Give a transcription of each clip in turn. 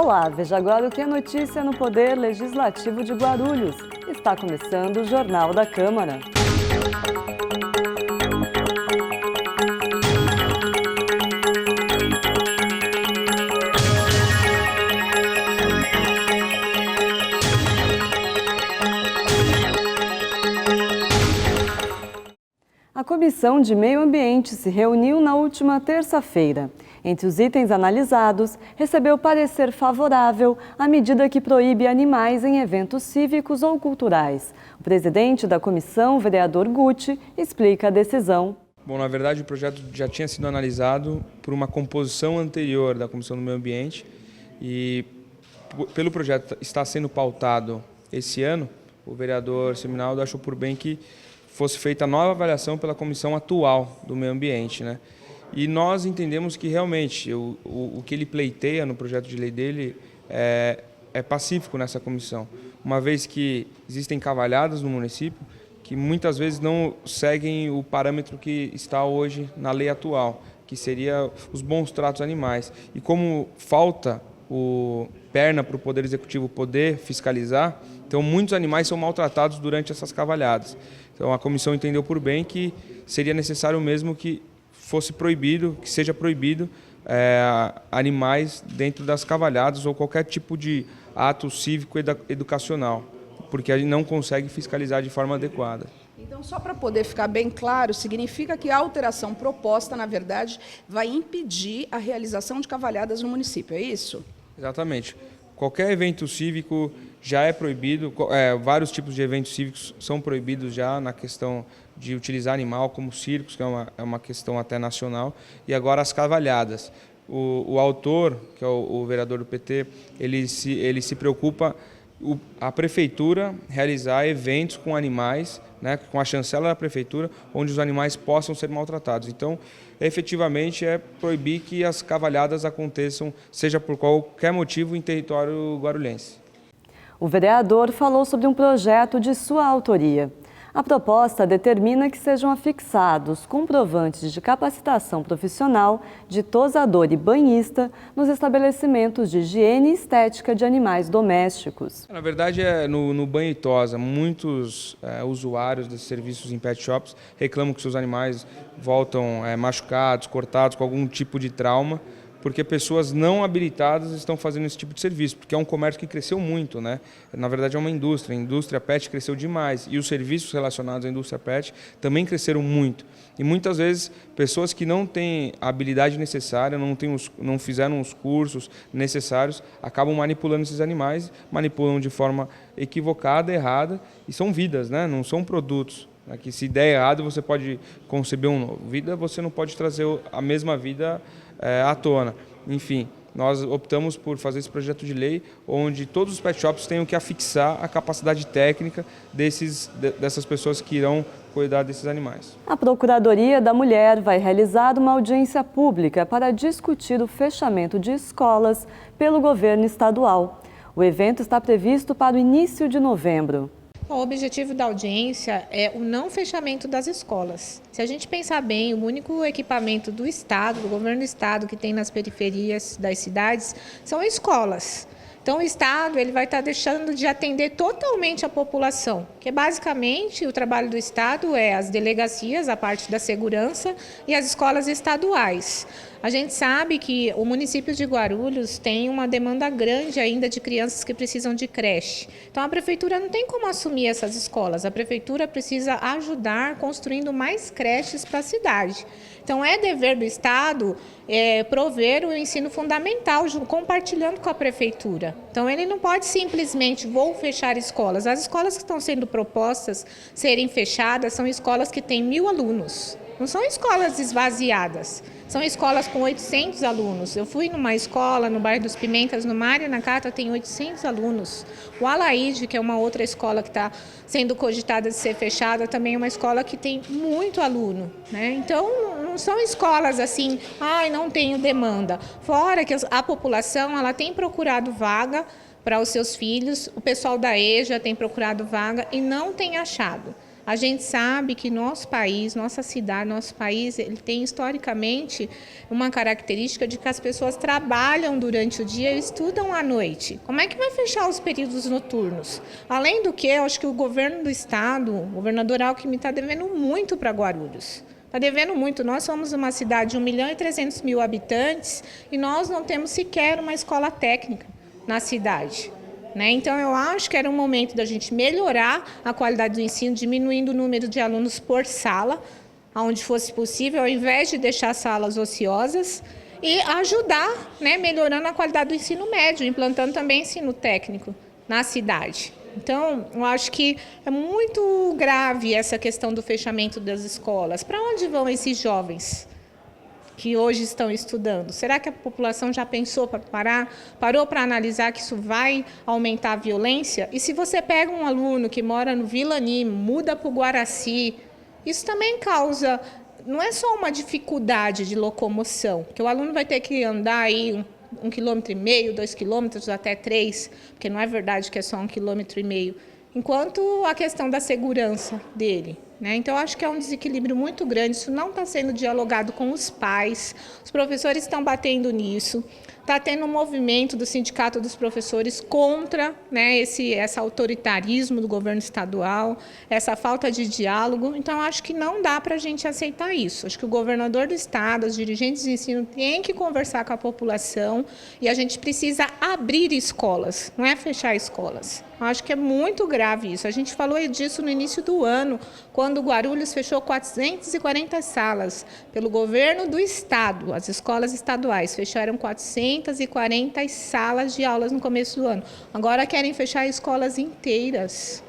Olá, veja agora o que é notícia no Poder Legislativo de Guarulhos. Está começando o Jornal da Câmara. A Comissão de Meio Ambiente se reuniu na última terça-feira. Entre os itens analisados, recebeu parecer favorável à medida que proíbe animais em eventos cívicos ou culturais. O presidente da comissão, o vereador Guti, explica a decisão. Bom, na verdade, o projeto já tinha sido analisado por uma composição anterior da Comissão do Meio Ambiente e, pelo projeto estar sendo pautado esse ano, o vereador Seminaldo achou por bem que fosse feita a nova avaliação pela comissão atual do meio ambiente, né? E nós entendemos que realmente o que ele pleiteia no projeto de lei dele é pacífico nessa comissão, uma vez que existem cavalhadas no município que muitas vezes não seguem o parâmetro que está hoje na lei atual, que seria os bons tratos animais. E como falta perna para o Poder Executivo poder fiscalizar, então muitos animais são maltratados durante essas cavalhadas. Então a comissão entendeu por bem que seria necessário mesmo que fosse proibido, que seja proibido animais dentro das cavalhadas ou qualquer tipo de ato cívico educacional, porque a gente não consegue fiscalizar de forma adequada. Então, só para poder ficar bem claro, significa que a alteração proposta, na verdade, vai impedir a realização de cavalhadas no município, é isso? Exatamente. Qualquer evento cívico já é proibido, vários tipos de eventos cívicos são proibidos já na questão de utilizar animal como circos, que é uma questão até nacional, e agora as cavalhadas. O autor, que é o vereador do PT, ele se preocupa a prefeitura realizar eventos com animais, né, com a chancela da prefeitura, onde os animais possam ser maltratados. Então, efetivamente, é proibir que as cavalhadas aconteçam, seja por qualquer motivo, em território guarulhense. O vereador falou sobre um projeto de sua autoria. A proposta determina que sejam afixados comprovantes de capacitação profissional de tosador e banhista nos estabelecimentos de higiene e estética de animais domésticos. Na verdade, no banho e tosa, muitos usuários desses serviços em pet shops reclamam que seus animais voltam machucados, cortados, com algum tipo de trauma, porque pessoas não habilitadas estão fazendo esse tipo de serviço, porque é um comércio que cresceu muito, né? Na verdade é uma indústria, a indústria pet cresceu demais e os serviços relacionados à indústria pet também cresceram muito. E muitas vezes pessoas que não têm a habilidade necessária, não fizeram os cursos necessários, acabam manipulando esses animais, manipulam de forma equivocada, errada, e são vidas, né? Não são produtos. Que se der errado você pode conceber um novo. Vida você não pode trazer a mesma vida à tona. Enfim, nós optamos por fazer esse projeto de lei onde todos os pet shops tenham que afixar a capacidade técnica dessas pessoas que irão cuidar desses animais. A Procuradoria da Mulher vai realizar uma audiência pública para discutir o fechamento de escolas pelo governo estadual. O evento está previsto para o início de novembro. O objetivo da audiência é o não fechamento das escolas. Se a gente pensar bem, o único equipamento do Estado, do governo do Estado, que tem nas periferias das cidades, são escolas. Então, o Estado ele vai estar deixando de atender totalmente a população, que basicamente o trabalho do Estado é as delegacias, a parte da segurança e as escolas estaduais. A gente sabe que o município de Guarulhos tem uma demanda grande ainda de crianças que precisam de creche. Então, a prefeitura não tem como assumir essas escolas. A prefeitura precisa ajudar construindo mais creches para a cidade. Então, é dever do Estado prover o ensino fundamental, compartilhando com a prefeitura. Então, ele não pode simplesmente, vou fechar escolas. As escolas que estão sendo propostas serem fechadas são escolas que têm 1.000 alunos. Não são escolas esvaziadas, são escolas com 800 alunos. Eu fui numa escola no bairro dos Pimentas, no Mário Nakata, tem 800 alunos. O Alaide, que é uma outra escola que está sendo cogitada de ser fechada, também é uma escola que tem muito aluno, né? Então, não são escolas assim, não tenho demanda. Fora que a população ela tem procurado vaga para os seus filhos, o pessoal da EJA tem procurado vaga e não tem achado. A gente sabe que nosso país, nossa cidade, nosso país, ele tem historicamente uma característica de que as pessoas trabalham durante o dia e estudam à noite. Como é que vai fechar os períodos noturnos? Além do que, eu acho que o governo do estado, o governador Alckmin, está devendo muito para Guarulhos. Está devendo muito. Nós somos uma cidade de 1.300.000 habitantes e nós não temos sequer uma escola técnica na cidade. Então, eu acho que era um momento da gente melhorar a qualidade do ensino, diminuindo o número de alunos por sala, onde fosse possível, ao invés de deixar salas ociosas, e ajudar, melhorando a qualidade do ensino médio, implantando também ensino técnico na cidade. Então, eu acho que é muito grave essa questão do fechamento das escolas. Para onde vão esses jovens que hoje estão estudando? Será que a população já parou para analisar que isso vai aumentar a violência? E se você pega um aluno que mora no Vila Nimo, muda para o Guaraci, isso também causa, não é só uma dificuldade de locomoção, porque o aluno vai ter que andar aí 1,5 km, 2 km, até 3, porque não é verdade que é só 1,5 km, enquanto a questão da segurança dele. Então, eu acho que é um desequilíbrio muito grande, isso não está sendo dialogado com os pais, os professores estão batendo nisso, está tendo um movimento do Sindicato dos Professores contra esse autoritarismo do governo estadual, essa falta de diálogo. Então, eu acho que não dá para a gente aceitar isso. Acho que o governador do estado, os dirigentes de ensino têm que conversar com a população e a gente precisa abrir escolas, não é fechar escolas. Eu acho que é muito grave isso. A gente falou disso no início do ano, quando o Guarulhos fechou 440 salas pelo governo do estado. As escolas estaduais fecharam 440 salas de aulas no começo do ano. Agora querem fechar escolas inteiras.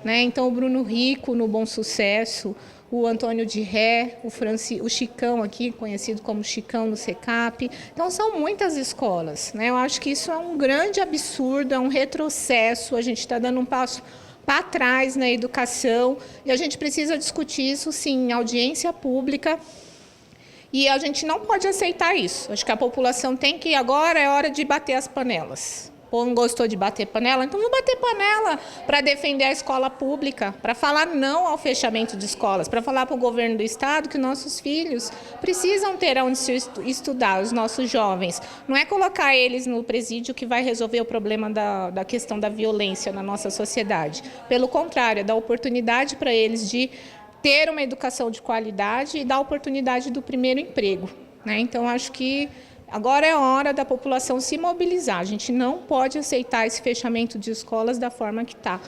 Então, o Bruno Rico, no Bom Sucesso, o Antônio de Ré, o Chicão aqui, conhecido como Chicão no SECAP. Então, são muitas escolas. Eu acho que isso é um grande absurdo, é um retrocesso, a gente está dando um passo para trás na educação e a gente precisa discutir isso, sim, em audiência pública. E a gente não pode aceitar isso. Acho que a população tem que, agora é hora de bater as panelas. O povo não gostou de bater panela, então vamos bater panela para defender a escola pública, para falar não ao fechamento de escolas, para falar para o governo do estado que nossos filhos precisam ter onde se estudar, os nossos jovens. Não é colocar eles no presídio que vai resolver o problema da questão da violência na nossa sociedade. Pelo contrário, é dar oportunidade para eles de ter uma educação de qualidade e dar oportunidade do primeiro emprego. Então, acho que agora é hora da população se mobilizar. A gente não pode aceitar esse fechamento de escolas da forma que está.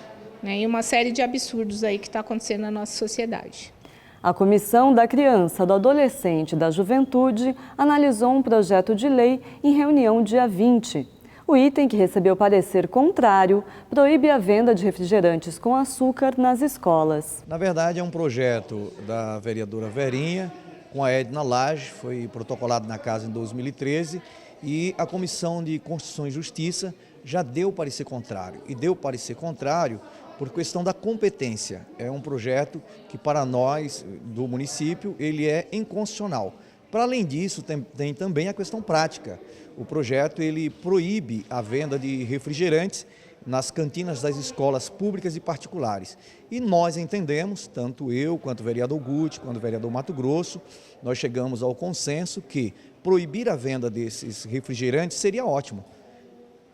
E uma série de absurdos aí que está acontecendo na nossa sociedade. A Comissão da Criança, do Adolescente e da Juventude analisou um projeto de lei em reunião dia 20. O item, que recebeu parecer contrário, proíbe a venda de refrigerantes com açúcar nas escolas. Na verdade, é um projeto da vereadora Verinha, com a Edna Lage, foi protocolado na casa em 2013 e a Comissão de Constituição e Justiça já deu parecer contrário. E deu parecer contrário por questão da competência. É um projeto que, para nós do município, ele é inconstitucional. Para além disso, tem também a questão prática. O projeto ele proíbe a venda de refrigerantes nas cantinas das escolas públicas e particulares. E nós entendemos, tanto eu quanto o vereador Guti, quanto o vereador Mato Grosso, nós chegamos ao consenso que proibir a venda desses refrigerantes seria ótimo.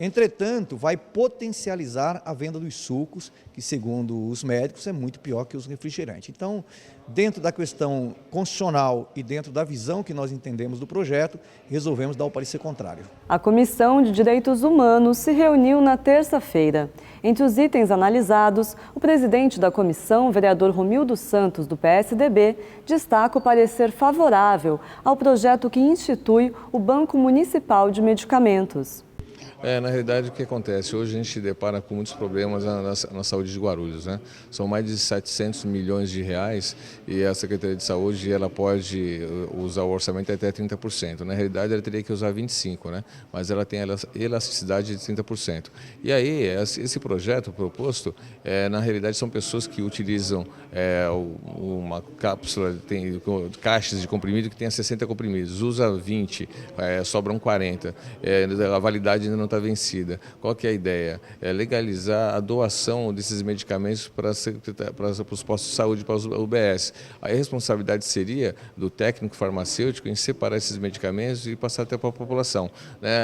Entretanto, vai potencializar a venda dos sucos, que segundo os médicos é muito pior que os refrigerantes. Então, dentro da questão constitucional e dentro da visão que nós entendemos do projeto, resolvemos dar o parecer contrário. A Comissão de Direitos Humanos se reuniu na terça-feira. Entre os itens analisados, o presidente da comissão, o vereador Romildo Santos, do PSDB, destaca o parecer favorável ao projeto que institui o Banco Municipal de Medicamentos. Na realidade, o que acontece? Hoje a gente se depara com muitos problemas na saúde de Guarulhos, São mais de 700 milhões de reais e a Secretaria de Saúde ela pode usar o orçamento até 30%. Na realidade, ela teria que usar 25%, Mas ela tem a elasticidade de 30%. E aí, esse projeto proposto, na realidade, são pessoas que utilizam uma cápsula, tem caixas de comprimido que tem 60 comprimidos, usa 20, sobram 40. A validade ainda não está vencida. Qual que é a ideia? É legalizar a doação desses medicamentos para os postos de saúde, para os UBS. Aí a responsabilidade seria do técnico farmacêutico em separar esses medicamentos e passar até para a população.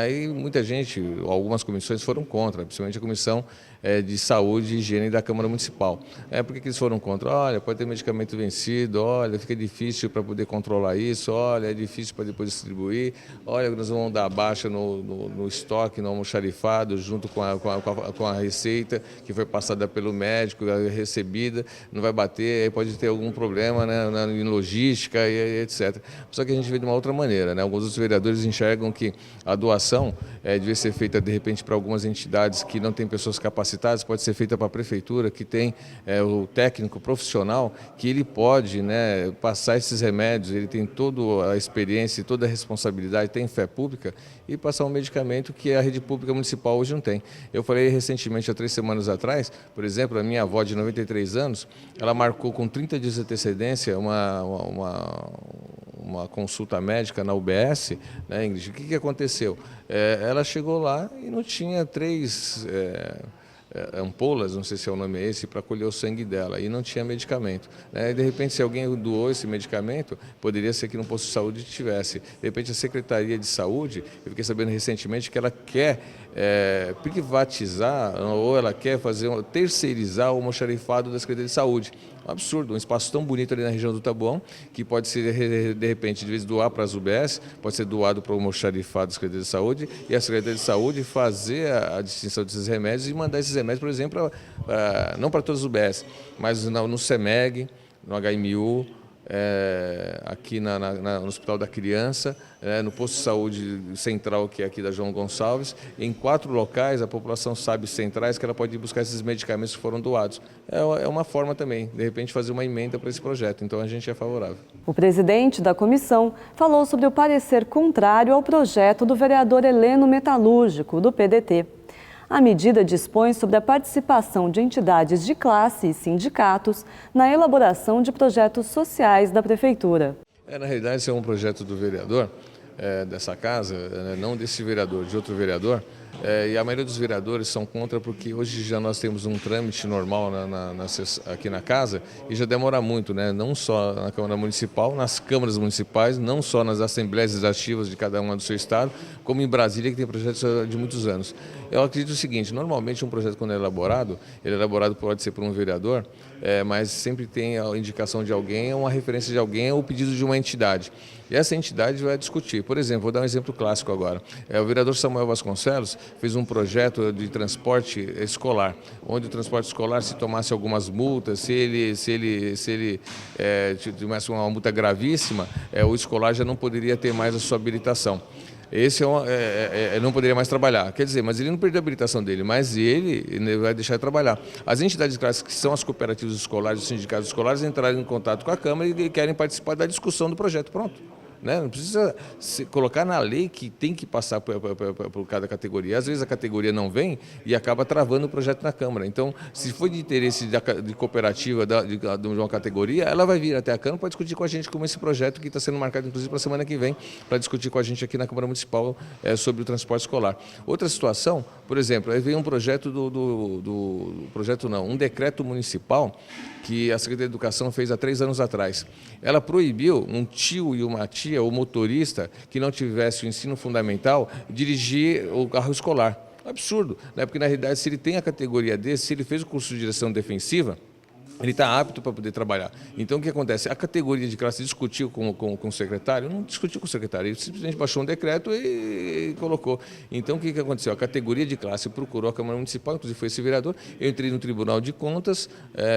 Aí muita gente, algumas comissões foram contra, principalmente a Comissão de Saúde e Higiene da Câmara Municipal. Por que eles foram contra? Olha, pode ter medicamento vencido, olha, fica difícil para poder controlar isso, olha, é difícil para depois distribuir, olha, nós vamos dar baixa no estoque, no almoxarifado, junto com a receita que foi passada pelo médico, recebida, não vai bater, aí pode ter algum problema, né, em logística e etc. Só que a gente vê de uma outra maneira, né? Alguns dos vereadores enxergam que a doação devia ser feita, de repente, para algumas entidades que não têm pessoas capacitadas, pode ser feita para a prefeitura, que tem o técnico profissional, que ele pode, né, passar esses remédios, ele tem toda a experiência, toda a responsabilidade, tem fé pública, e passar um medicamento que a rede pública municipal hoje não tem. Eu falei recentemente, há 3 semanas atrás, por exemplo, a minha avó de 93 anos, ela marcou com 30 dias de antecedência uma consulta médica na UBS, né, Ingrid? O que aconteceu? Ela chegou lá e não tinha 3 ampolas, não sei se é o nome esse, para colher o sangue dela, e não tinha medicamento. E de repente, se alguém doou esse medicamento, poderia ser que no posto de saúde tivesse. De repente, a Secretaria de Saúde, eu fiquei sabendo recentemente que ela quer privatizar, ou ela quer terceirizar o almoxarifado da Secretaria de Saúde. Um absurdo, um espaço tão bonito ali na região do Taboão, que pode ser, de repente, de vez doar para as UBS, pode ser doado para o almoxarifado da Secretaria de Saúde, e a Secretaria de Saúde fazer a distinção desses remédios e mandar esses remédios, por exemplo, não para todas as UBS, mas no CEMEG, no HMU, aqui no Hospital da Criança, no posto de saúde central, que é aqui da João Gonçalves. Em 4 locais, a população sabe centrais que ela pode ir buscar esses medicamentos que foram doados. É uma forma também, de repente, fazer uma emenda para esse projeto. Então, a gente é favorável. O presidente da comissão falou sobre o parecer contrário ao projeto do vereador Heleno Metalúrgico, do PDT. A medida dispõe sobre a participação de entidades de classe e sindicatos na elaboração de projetos sociais da Prefeitura. Na realidade, esse é um projeto do vereador dessa casa, não desse vereador, de outro vereador. E a maioria dos vereadores são contra porque hoje já nós temos um trâmite normal aqui na casa e já demora muito, né? Não só na Câmara Municipal, nas câmaras municipais, não só nas assembleias legislativas de cada uma do seu estado, como em Brasília, que tem projetos de muitos anos. Eu acredito o seguinte, normalmente um projeto quando ele é elaborado pode ser por um vereador, mas sempre tem a indicação de alguém, uma referência de alguém ou o pedido de uma entidade. E essa entidade vai discutir. Por exemplo, vou dar um exemplo clássico agora. O vereador Samuel Vasconcelos fez um projeto de transporte escolar, onde o transporte escolar, se tomasse algumas multas, se ele tivesse uma multa gravíssima, o escolar já não poderia ter mais a sua habilitação. Esse não poderia mais trabalhar. Quer dizer, mas ele não perdeu a habilitação dele, mas ele vai deixar de trabalhar. As entidades clássicas, que são as cooperativas escolares, os sindicatos escolares, entraram em contato com a Câmara e querem participar da discussão do projeto. Pronto. Não precisa colocar na lei que tem que passar por cada categoria. Às vezes a categoria não vem e acaba travando o projeto na Câmara. Então, se for de interesse de cooperativa de uma categoria, ela vai vir até a Câmara para discutir com a gente como esse projeto que está sendo marcado, inclusive, para a semana que vem, para discutir com a gente aqui na Câmara Municipal sobre o transporte escolar. Outra situação, por exemplo, aí vem um projeto um decreto municipal que a Secretaria de Educação fez há 3 anos atrás. Ela proibiu um tio e uma tia, ou motorista, que não tivesse o ensino fundamental, dirigir o carro escolar. Absurdo, né? Porque na realidade, se ele tem a categoria desse, se ele fez o curso de direção defensiva, ele está apto para poder trabalhar. Então, o que acontece? A categoria de classe discutiu com o secretário? Não discutiu com o secretário, ele simplesmente baixou um decreto e colocou. Então, o que aconteceu? A categoria de classe procurou a Câmara Municipal, inclusive foi esse vereador, eu entrei no Tribunal de Contas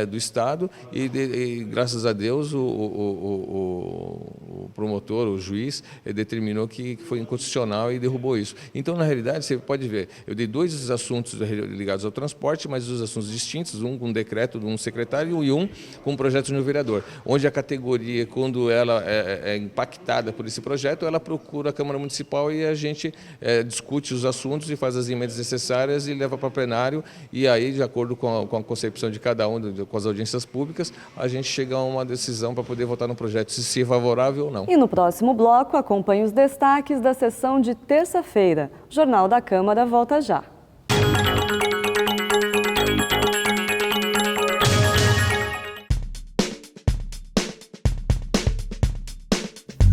do Estado e graças a Deus, o promotor, o juiz, determinou que foi inconstitucional e derrubou isso. Então, na realidade, você pode ver, eu dei 2 assuntos ligados ao transporte, mas 2 assuntos distintos, um com um decreto de um secretário secretário e um com o projeto de um vereador, onde a categoria, quando ela é impactada por esse projeto, ela procura a Câmara Municipal e a gente discute os assuntos e faz as emendas necessárias e leva para o plenário, e aí, de acordo com a concepção de cada um, com as audiências públicas, a gente chega a uma decisão para poder votar no projeto, se é favorável ou não. E no próximo bloco, acompanhe os destaques da sessão de terça-feira. O Jornal da Câmara volta já.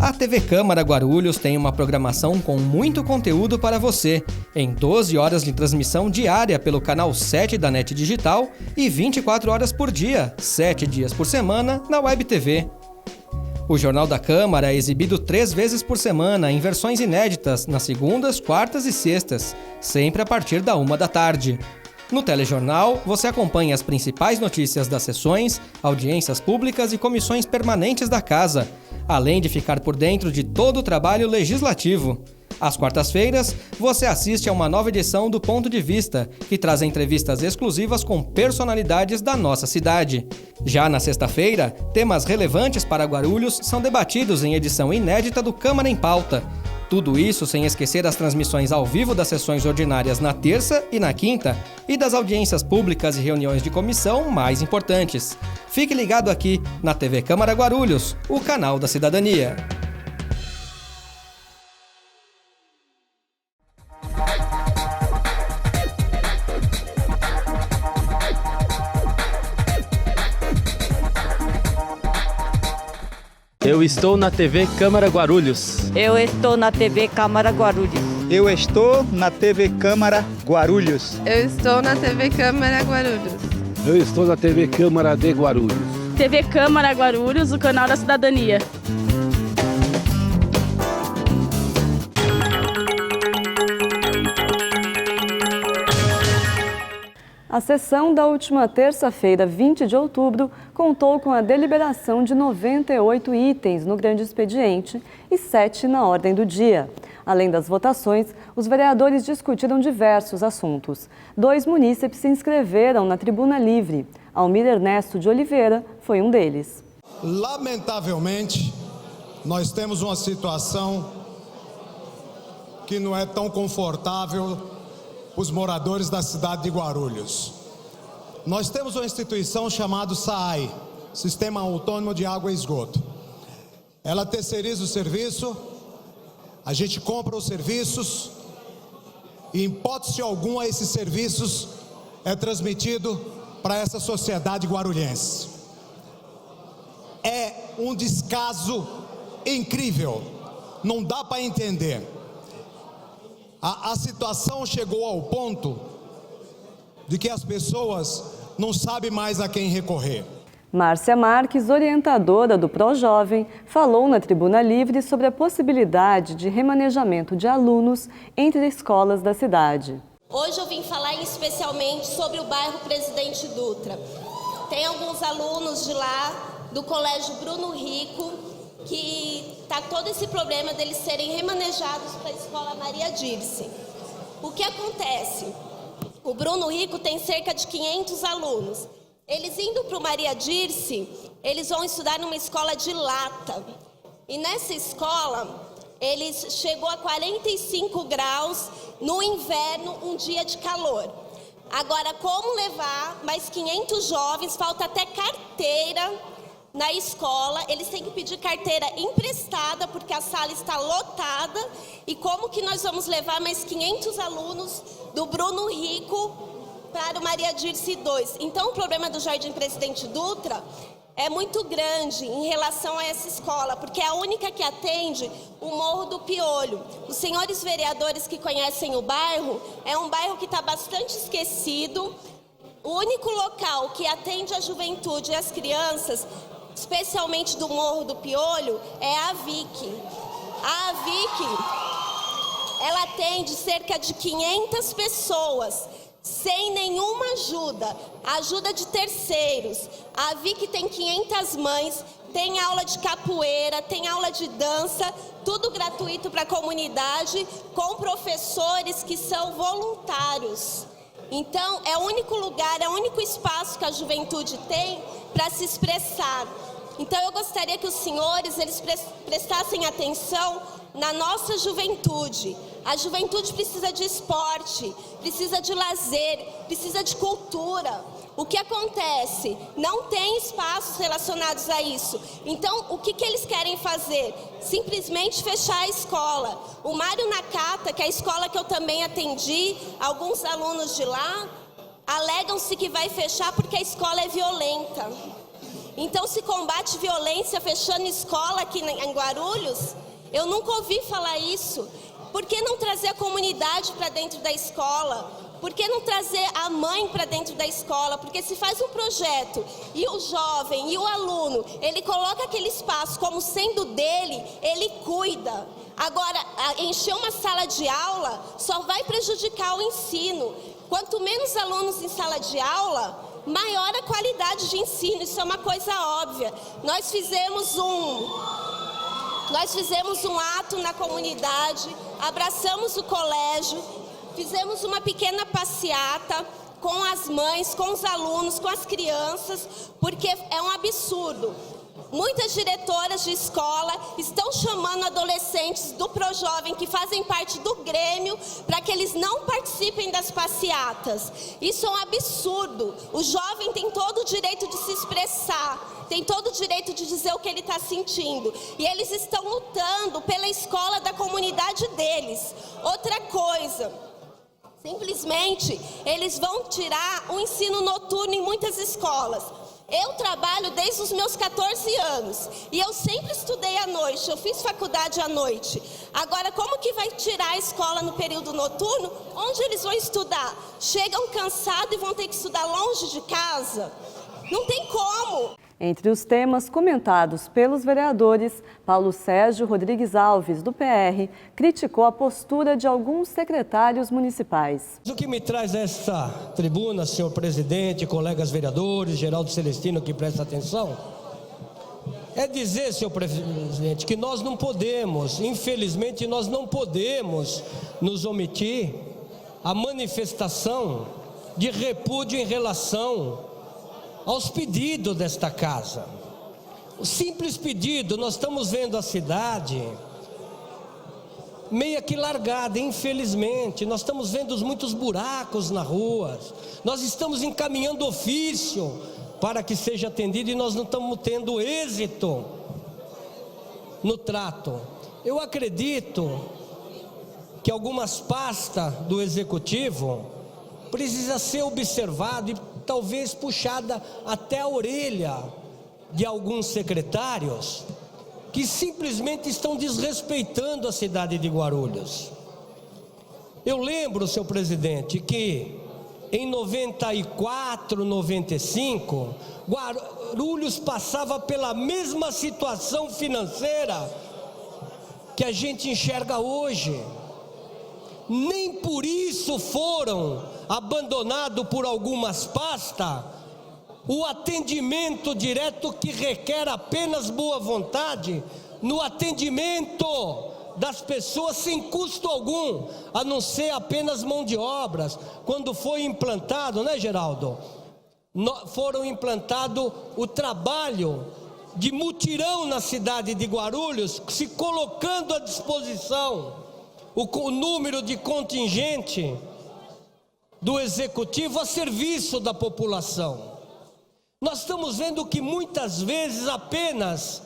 A TV Câmara Guarulhos tem uma programação com muito conteúdo para você, em 12 horas de transmissão diária pelo canal 7 da NET Digital e 24 horas por dia, 7 dias por semana, na Web TV. O Jornal da Câmara é exibido 3 vezes por semana em versões inéditas, nas segundas, quartas e sextas, sempre a partir da 1 da tarde. No telejornal, você acompanha as principais notícias das sessões, audiências públicas e comissões permanentes da Casa, além de ficar por dentro de todo o trabalho legislativo. Às quartas-feiras, você assiste a uma nova edição do Ponto de Vista, que traz entrevistas exclusivas com personalidades da nossa cidade. Já na sexta-feira, temas relevantes para Guarulhos são debatidos em edição inédita do Câmara em Pauta. Tudo isso sem esquecer as transmissões ao vivo das sessões ordinárias na terça e na quinta e das audiências públicas e reuniões de comissão mais importantes. Fique ligado aqui na TV Câmara Guarulhos, o canal da cidadania. Eu estou na TV Câmara Guarulhos. Eu estou na TV Câmara Guarulhos. Eu estou na TV Câmara Guarulhos. Eu estou na TV Câmara Guarulhos. Eu estou na TV Câmara de Guarulhos. TV Câmara Guarulhos, o canal da cidadania. A sessão da última terça-feira, 20 de outubro, contou com a deliberação de 98 itens no grande expediente e 7 na ordem do dia. Além das votações, os vereadores discutiram diversos assuntos. 2 munícipes se inscreveram na tribuna livre. Almir Ernesto de Oliveira foi um deles. Lamentavelmente, nós temos uma situação que não é tão confortável os moradores da cidade de Guarulhos. Nós temos uma instituição chamada SAAI, Sistema Autônomo de Água e Esgoto. Ela terceiriza o serviço, a gente compra os serviços e, em hipótese alguma, esses serviços é transmitido para essa sociedade guarulhense. É um descaso incrível, não dá para entender. A situação chegou ao ponto de que as pessoas não sabem mais a quem recorrer. Márcia Marques, orientadora do ProJovem, falou na Tribuna Livre sobre a possibilidade de remanejamento de alunos entre escolas da cidade. Hoje eu vim falar especialmente sobre o bairro Presidente Dutra. Tem alguns alunos de lá, do Colégio Bruno Rico, que está todo esse problema deles serem remanejados para a Escola Maria Dirce. O que acontece? O Bruno Rico tem cerca de 500 alunos. Eles indo para o Maria Dirce, eles vão estudar numa escola de lata. E nessa escola, eles chegou a 45 graus no inverno, um dia de calor. Agora, como levar mais 500 jovens, falta até carteira na escola, eles têm que pedir carteira emprestada porque a sala está lotada. E como que nós vamos levar mais 500 alunos do Bruno Rico para o Maria Dirce 2? Então o problema do Jardim Presidente Dutra é muito grande em relação a essa escola, porque é a única que atende o Morro do Piolho. Os senhores vereadores que conhecem o bairro, é um bairro que está bastante esquecido. O único local que atende a juventude e as crianças, especialmente do Morro do Piolho, é a VIC. A VIC, ela atende cerca de 500 pessoas, sem nenhuma ajuda de terceiros. A VIC tem 500 mães, tem aula de capoeira, tem aula de dança, tudo gratuito para a comunidade, com professores que são voluntários. Então, é o único lugar, é o único espaço que a juventude tem para se expressar. Então eu gostaria que os senhores eles prestassem atenção na nossa juventude. A juventude precisa de esporte, precisa de lazer, precisa de cultura. O que acontece? Não tem espaços relacionados a isso. Então, o que eles querem fazer? Simplesmente fechar a escola. O Mário Nakata, que é a escola que eu também atendi, alguns alunos de lá, alegam-se que vai fechar porque a escola é violenta. Então, se combate violência fechando escola aqui em Guarulhos, eu nunca ouvi falar isso. Por que não trazer a comunidade para dentro da escola? Por que não trazer a mãe para dentro da escola? Porque se faz um projeto e o jovem e o aluno, ele coloca aquele espaço como sendo dele, ele cuida. Agora, encher uma sala de aula só vai prejudicar o ensino. Quanto menos alunos em sala de aula, maior a qualidade de ensino. Isso é uma coisa óbvia. Nós fizemos um ato na comunidade, abraçamos o colégio, fizemos uma pequena passeata com as mães, com os alunos, com as crianças, porque é um absurdo. Muitas diretoras de escola estão chamando adolescentes do Projovem que fazem parte do Grêmio para que eles não participem das passeatas. Isso é um absurdo. O jovem tem todo o direito de se expressar, tem todo o direito de dizer o que ele está sentindo. E eles estão lutando pela escola da comunidade deles. Outra coisa, simplesmente eles vão tirar o ensino noturno em muitas escolas. Eu trabalho desde os meus 14 anos e eu sempre estudei à noite, eu fiz faculdade à noite. Agora, como que vai tirar a escola no período noturno? Onde eles vão estudar? Chegam cansados e vão ter que estudar longe de casa? Não tem como! Entre os temas comentados pelos vereadores, Paulo Sérgio Rodrigues Alves, do PR, criticou a postura de alguns secretários municipais. O que me traz a esta tribuna, senhor presidente, colegas vereadores, Geraldo Celestino, que presta atenção, é dizer, senhor presidente, que nós não podemos, infelizmente, nós não podemos nos omitir a manifestação de repúdio em relação aos pedidos desta casa. O simples pedido, nós estamos vendo a cidade meio que largada, infelizmente. Nós estamos vendo muitos buracos na rua. Nós estamos encaminhando ofício para que seja atendido e nós não estamos tendo êxito no trato. Eu acredito que algumas pastas do executivo precisam ser observadas e talvez puxada até a orelha de alguns secretários que simplesmente estão desrespeitando a cidade de Guarulhos. Eu lembro, senhor presidente, que em 94, 95, Guarulhos passava pela mesma situação financeira que a gente enxerga hoje. Nem por isso foram abandonados por algumas pastas o atendimento direto que requer apenas boa vontade no atendimento das pessoas sem custo algum, a não ser apenas mão de obras. Quando foi implantado, né, Geraldo? Foram implantado o trabalho de mutirão na cidade de Guarulhos, se colocando à disposição o número de contingente do executivo a serviço da população. Nós estamos vendo que muitas vezes apenas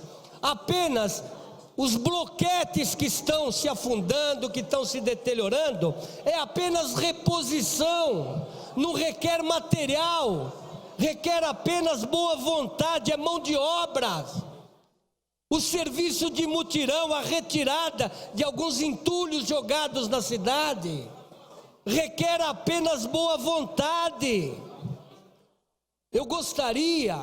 os bloquetes que estão se afundando, que estão se deteriorando, é apenas reposição, não requer material, requer apenas boa vontade, é mão de obras. O serviço de mutirão, a retirada de alguns entulhos jogados na cidade, requer apenas boa vontade. Eu gostaria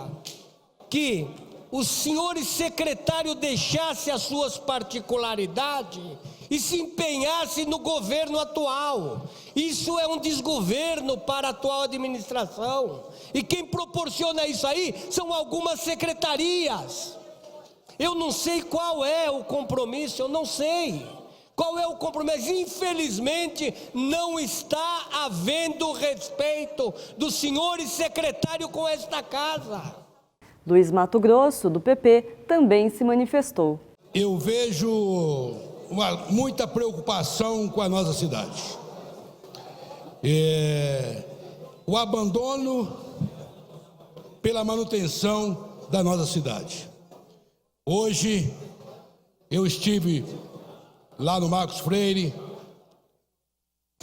que os senhores secretários deixassem as suas particularidades e se empenhassem no governo atual. Isso é um desgoverno para a atual administração. E quem proporciona isso aí são algumas secretarias. Eu não sei qual é o compromisso, eu não sei qual é o compromisso. Infelizmente, não está havendo respeito dos senhores secretários com esta casa. Luiz Mato Grosso, do PP, também se manifestou. Eu vejo muita preocupação com a nossa cidade. O abandono pela manutenção da nossa cidade. Hoje eu estive lá no Marcos Freire,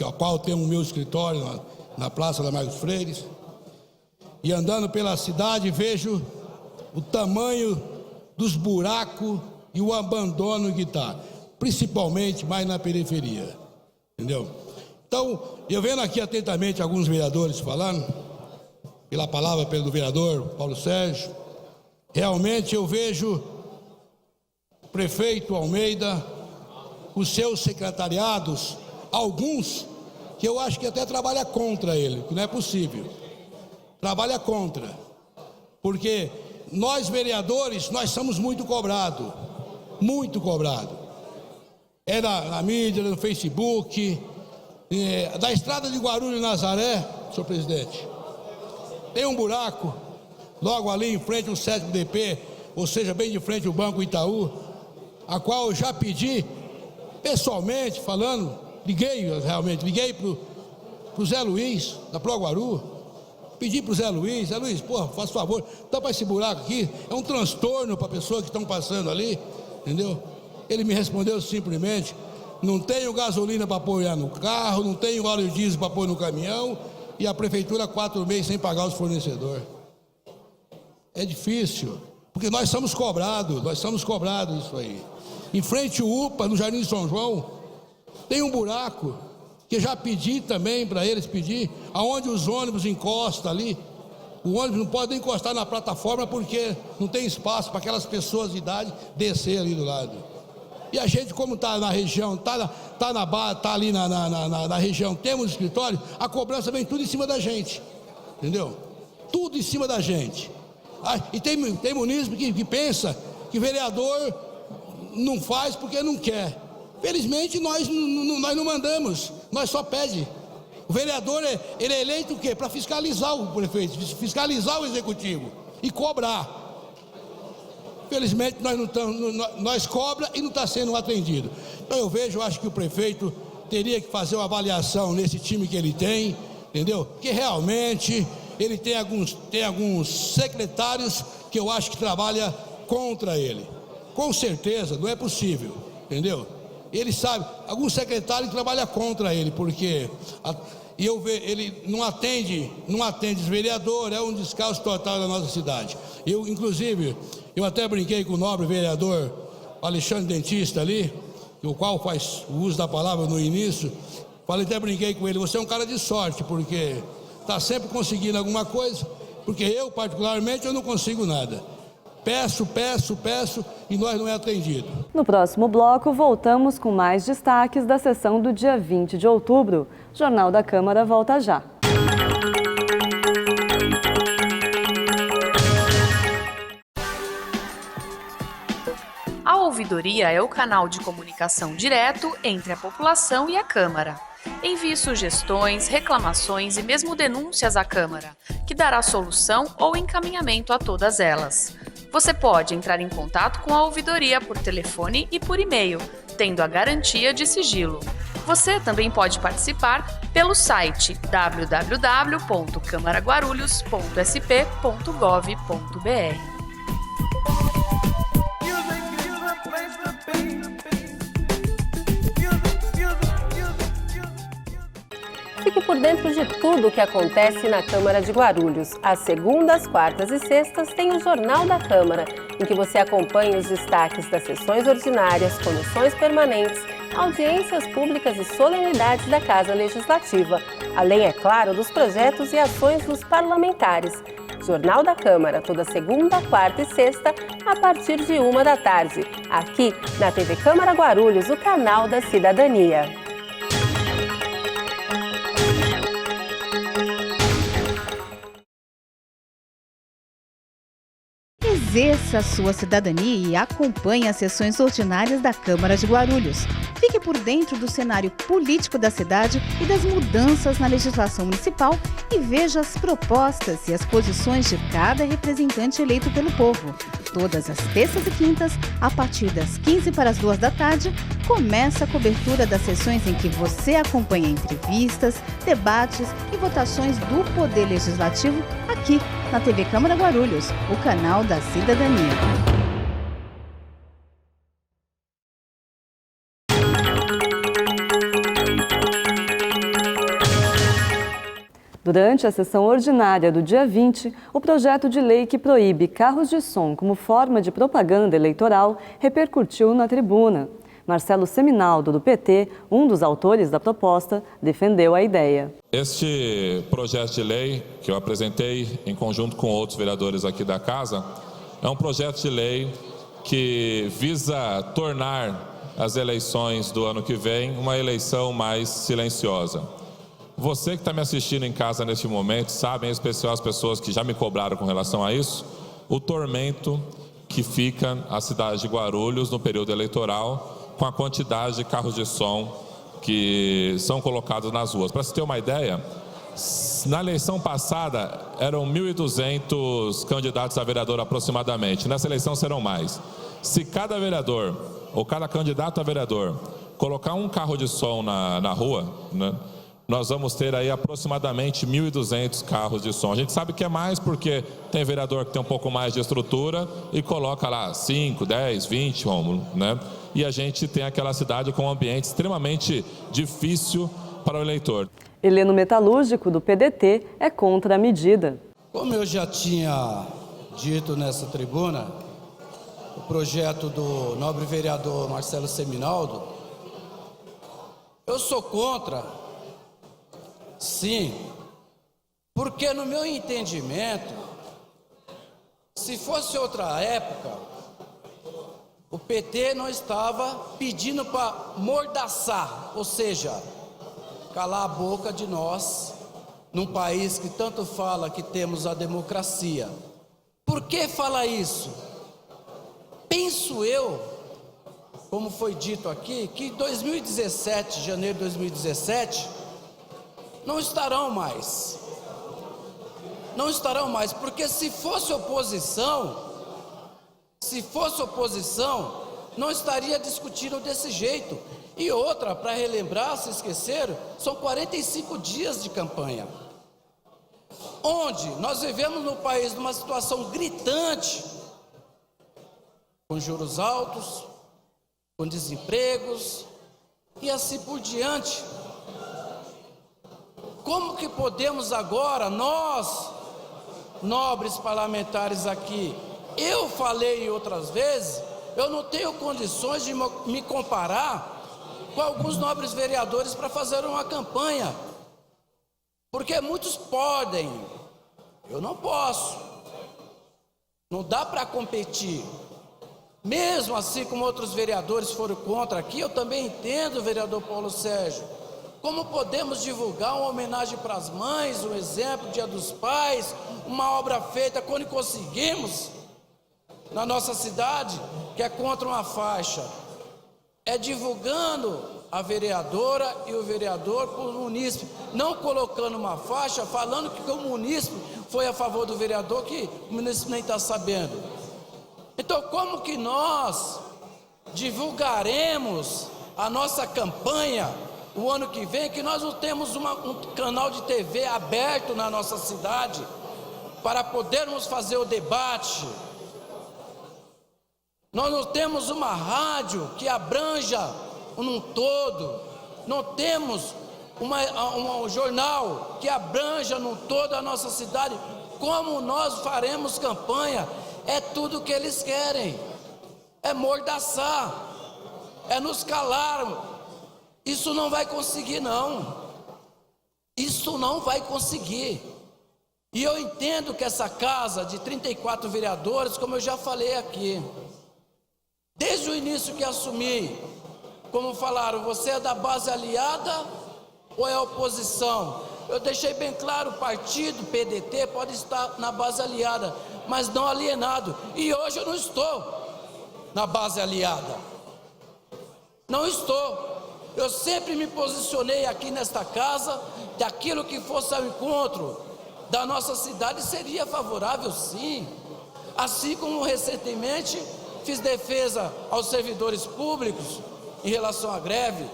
ao qual tem o meu escritório na Praça da Marcos Freire, e andando pela cidade vejo o tamanho dos buracos e o abandono que está, principalmente mais na periferia, entendeu? Então, eu vendo aqui atentamente alguns vereadores falando, pela palavra do vereador Paulo Sérgio, realmente eu vejo o prefeito Almeida, os seus secretariados, alguns que eu acho que até trabalha contra ele, que não é possível. Trabalha contra, porque nós vereadores, nós somos muito cobrados, muito cobrados. É na mídia, no Facebook, da estrada de Guarulhos Nazaré, senhor presidente, tem um buraco, logo ali em frente ao 7º DP, ou seja, bem de frente ao Banco Itaú, a qual eu já pedi, pessoalmente falando, liguei para o Zé Luiz, da Pro Guaru, pedi para o Zé Luiz, porra, faz favor, tapa esse buraco aqui, é um transtorno para pessoas que estão passando ali, entendeu? Ele me respondeu simplesmente, não tenho gasolina para apoiar no carro, não tenho óleo diesel para pôr no caminhão, e a prefeitura 4 meses sem pagar os fornecedores. É difícil, porque nós somos cobrados isso aí. Em frente ao UPA, no Jardim São João, tem um buraco, que eu já pedi também para eles pedir, aonde os ônibus encostam ali, o ônibus não pode nem encostar na plataforma porque não tem espaço para aquelas pessoas de idade descer ali do lado. E a gente, como está na região, está ali na região, temos escritório, a cobrança vem tudo em cima da gente, entendeu? Tudo em cima da gente. E tem munícipe que pensa que vereador não faz porque não quer. Felizmente nós não mandamos, nós só pedimos. O vereador ele é eleito o quê? Para fiscalizar o prefeito, fiscalizar o executivo e cobrar. Felizmente nós cobra e não está sendo atendido. Então eu acho que o prefeito teria que fazer uma avaliação nesse time que ele tem, entendeu? Que realmente ele tem alguns secretários que eu acho que trabalham contra ele. Com certeza, não é possível, entendeu? Ele sabe, alguns secretários trabalham contra ele, porque ele não atende os vereadores, é um descaso total da nossa cidade. Inclusive, eu até brinquei com o nobre vereador Alexandre Dentista ali, o qual faz o uso da palavra no início, até brinquei com ele, você é um cara de sorte, porque está sempre conseguindo alguma coisa, porque eu, particularmente, eu não consigo nada. Peço e nós não é atendido. No próximo bloco, voltamos com mais destaques da sessão do dia 20 de outubro. O Jornal da Câmara volta já. A ouvidoria é o canal de comunicação direto entre a população e a Câmara. Envie sugestões, reclamações e mesmo denúncias à Câmara, que dará solução ou encaminhamento a todas elas. Você pode entrar em contato com a ouvidoria por telefone e por e-mail, tendo a garantia de sigilo. Você também pode participar pelo site www.camaraguarulhos.sp.gov.br. Fique por dentro de tudo o que acontece na Câmara de Guarulhos. Às segundas, quartas e sextas tem o Jornal da Câmara, em que você acompanha os destaques das sessões ordinárias, comissões permanentes, audiências públicas e solenidades da Casa Legislativa, além, é claro, dos projetos e ações dos parlamentares. Jornal da Câmara, toda segunda, quarta e sexta, a partir de 13h, aqui na TV Câmara Guarulhos, o canal da cidadania. Exerça a sua cidadania e acompanhe as sessões ordinárias da Câmara de Guarulhos. Fique por dentro do cenário político da cidade e das mudanças na legislação municipal e veja as propostas e as posições de cada representante eleito pelo povo. Todas as terças e quintas, a partir das 15 para as 2 da tarde, começa a cobertura das sessões em que você acompanha entrevistas, debates e votações do Poder Legislativo aqui na TV Câmara Guarulhos, o canal da cidadania. Durante a sessão ordinária do dia 20, o projeto de lei que proíbe carros de som como forma de propaganda eleitoral repercutiu na tribuna. Marcelo Seminaldo, do PT, um dos autores da proposta, defendeu a ideia. Este projeto de lei, que eu apresentei em conjunto com outros vereadores aqui da casa, é um projeto de lei que visa tornar as eleições do ano que vem uma eleição mais silenciosa. Você que está me assistindo em casa neste momento, sabe, em especial as pessoas que já me cobraram com relação a isso, o tormento que fica a cidade de Guarulhos no período eleitoral com a quantidade de carros de som que são colocados nas ruas. Para você ter uma ideia, na eleição passada eram 1.200 candidatos a vereador aproximadamente. Nessa eleição serão mais. Se cada vereador ou cada candidato a vereador colocar um carro de som na rua, né, nós vamos ter aí aproximadamente 1.200 carros de som. A gente sabe que é mais porque tem vereador que tem um pouco mais de estrutura e coloca lá 5, 10, 20, Rômulo, né? E a gente tem aquela cidade com um ambiente extremamente difícil para o eleitor. Heleno Metalúrgico, do PDT, é contra a medida. Como eu já tinha dito nessa tribuna, o projeto do nobre vereador Marcelo Seminaldo, eu sou contra, sim, porque no meu entendimento, se fosse outra época, o PT não estava pedindo para mordaçar, ou seja, calar a boca de nós, num país que tanto fala que temos a democracia. Por que fala isso? Penso eu, como foi dito aqui, que em 2017, janeiro de 2017, não estarão mais. Não estarão mais, porque se fosse oposição, não estaria discutindo desse jeito. E outra, para relembrar, se esqueceram, são 45 dias de campanha. Onde nós vivemos no país numa situação gritante, com juros altos, com desempregos e assim por diante. Como que podemos agora, nós, nobres parlamentares aqui, eu falei outras vezes, eu não tenho condições de me comparar com alguns nobres vereadores para fazer uma campanha, porque muitos podem, eu não posso, não dá para competir. Mesmo assim, como outros vereadores foram contra aqui, eu também entendo, vereador Paulo Sérgio, como podemos divulgar uma homenagem para as mães, um exemplo, Dia dos Pais, uma obra feita quando conseguimos na nossa cidade, que é contra uma faixa, é divulgando a vereadora e o vereador para o munícipe, não colocando uma faixa, falando que o munícipe foi a favor do vereador, que o munícipe nem está sabendo. Então, como que nós divulgaremos a nossa campanha o ano que vem, que nós não temos um canal de TV aberto na nossa cidade para podermos fazer o debate? Nós não temos uma rádio que abranja um todo, não temos um jornal que abranja no todo a nossa cidade. Como nós faremos campanha? É tudo que eles querem, é mordaçar, é nos calar. Isso não vai conseguir, não. Isso não vai conseguir. E eu entendo que essa casa de 34 vereadores, como eu já falei aqui, desde o início que assumi, como falaram, você é da base aliada ou é oposição? Eu deixei bem claro, o partido PDT pode estar na base aliada, mas não alienado. E hoje eu não estou na base aliada. Não estou. Eu sempre me posicionei aqui nesta casa que aquilo que fosse ao encontro da nossa cidade seria favorável, sim. Assim como recentemente fiz defesa aos servidores públicos em relação à greve.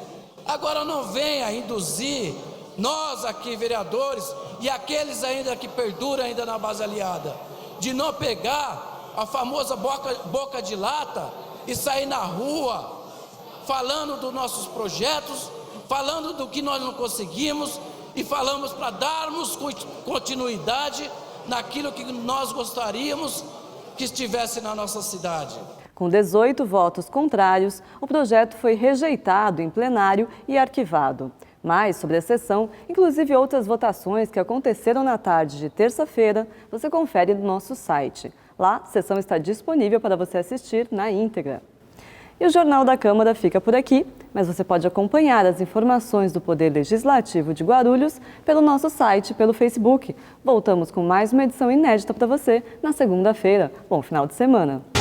Agora não venha induzir nós aqui, vereadores, e aqueles ainda que perduram ainda na base aliada, de não pegar a famosa boca de lata e sair na rua falando dos nossos projetos, falando do que nós não conseguimos e falamos para darmos continuidade naquilo que nós gostaríamos que estivesse na nossa cidade. Com 18 votos contrários, o projeto foi rejeitado em plenário e arquivado. Mais sobre a sessão, inclusive outras votações que aconteceram na tarde de terça-feira, você confere no nosso site. Lá, a sessão está disponível para você assistir na íntegra. E o Jornal da Câmara fica por aqui, mas você pode acompanhar as informações do Poder Legislativo de Guarulhos pelo nosso site e pelo Facebook. Voltamos com mais uma edição inédita para você na segunda-feira. Bom final de semana!